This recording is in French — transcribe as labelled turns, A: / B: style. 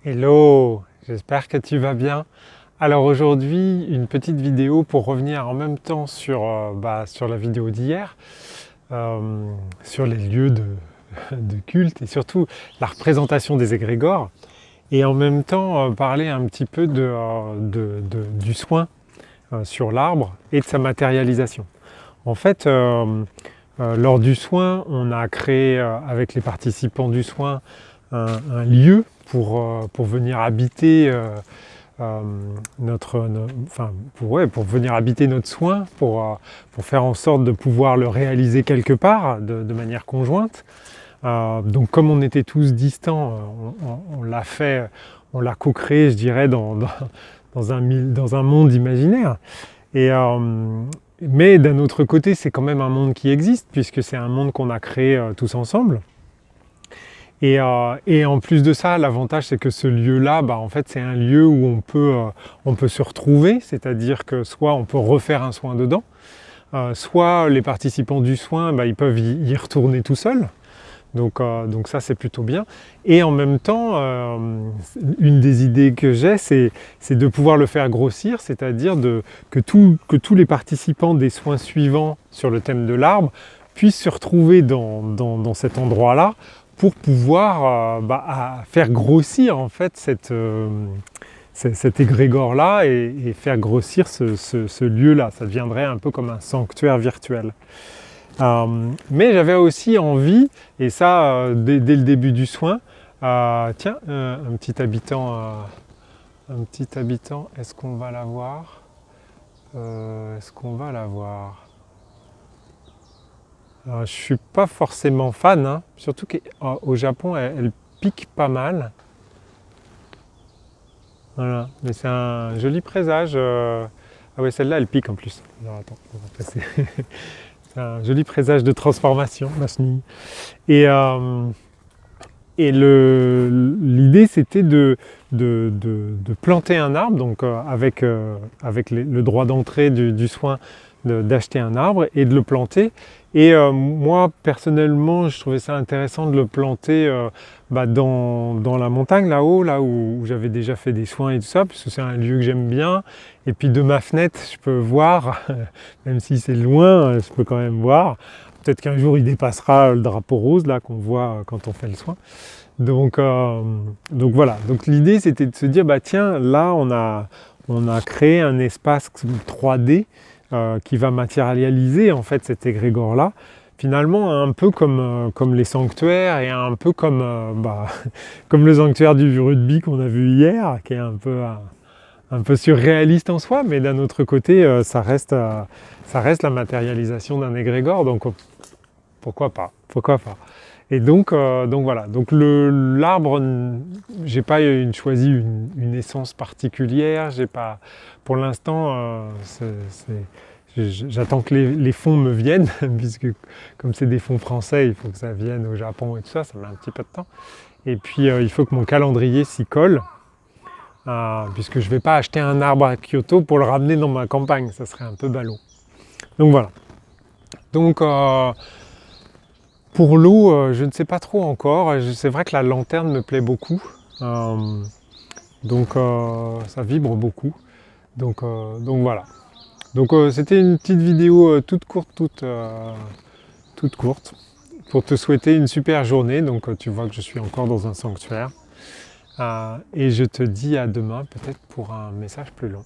A: Hello, j'espère que tu vas bien. Alors aujourd'hui, une petite vidéo pour revenir en même temps sur la vidéo d'hier, sur les lieux de culte et surtout la représentation des égrégores, et en même temps parler un petit peu du soin sur l'arbre et de sa matérialisation. En fait, lors du soin, on a créé avec les participants du soin un lieu pour venir habiter pour venir habiter notre soin, pour faire en sorte de pouvoir le réaliser quelque part de manière conjointe. Donc comme on était tous distants, on l'a fait, on l'a co-créé, je dirais, dans un monde imaginaire. Mais d'un autre côté, c'est quand même un monde qui existe, puisque c'est un monde qu'on a créé tous ensemble. Et en plus de ça, l'avantage c'est que ce lieu-là, en fait, c'est un lieu où on peut se retrouver, c'est-à-dire que soit on peut refaire un soin dedans, soit les participants du soin, ils peuvent y retourner tout seuls. Donc ça c'est plutôt bien. Et en même temps, une des idées que j'ai, c'est de pouvoir le faire grossir, c'est-à-dire que tous les participants des soins suivants sur le thème de l'arbre puissent se retrouver dans cet endroit-là pour pouvoir faire grossir en fait cet égrégore-là et faire grossir ce lieu-là. Ça deviendrait un peu comme un sanctuaire virtuel. Mais j'avais aussi envie, et ça dès le début du soin, un petit habitant, est-ce qu'on va l'avoir? Je ne suis pas forcément fan, surtout qu'au Japon, elle pique pas mal. Voilà, mais c'est un joli présage. Ah ouais, celle-là, elle pique en plus. Alors attends, on va passer. C'est un joli présage de transformation, ma chenille. Et l'idée, c'était de planter un arbre, donc avec le droit d'entrée du soin, d'acheter un arbre et de le planter. Et moi, personnellement, je trouvais ça intéressant de le planter dans la montagne, là-haut, là où j'avais déjà fait des soins et tout ça, parce que c'est un lieu que j'aime bien. Et puis de ma fenêtre, je peux voir, même si c'est loin, je peux quand même voir. Peut-être qu'un jour, il dépassera le drapeau rose, là, qu'on voit quand on fait le soin. Donc voilà. Donc l'idée, c'était de se dire, tiens, là, on a créé un espace 3D qui va matérialiser en fait cet égrégore-là, finalement un peu comme les sanctuaires et un peu comme le sanctuaire du rugby qu'on a vu hier, qui est un peu surréaliste en soi, mais d'un autre côté, ça reste la matérialisation d'un égrégore, donc pourquoi pas. Et donc voilà. Donc l'arbre, j'ai pas choisi une essence particulière. J'ai pas, pour l'instant, j'attends que les fonds me viennent, puisque comme c'est des fonds français, il faut que ça vienne au Japon et tout ça. Ça met un petit peu de temps. Et puis il faut que mon calendrier s'y colle, puisque je vais pas acheter un arbre à Kyoto pour le ramener dans ma campagne. Ça serait un peu ballot. Donc voilà. Donc pour l'eau, je ne sais pas trop encore. C'est vrai que la lanterne me plaît beaucoup. Donc ça vibre beaucoup. Donc voilà. Donc c'était une petite vidéo toute courte, pour te souhaiter une super journée. Donc tu vois que je suis encore dans un sanctuaire. Et je te dis à demain peut-être pour un message plus long.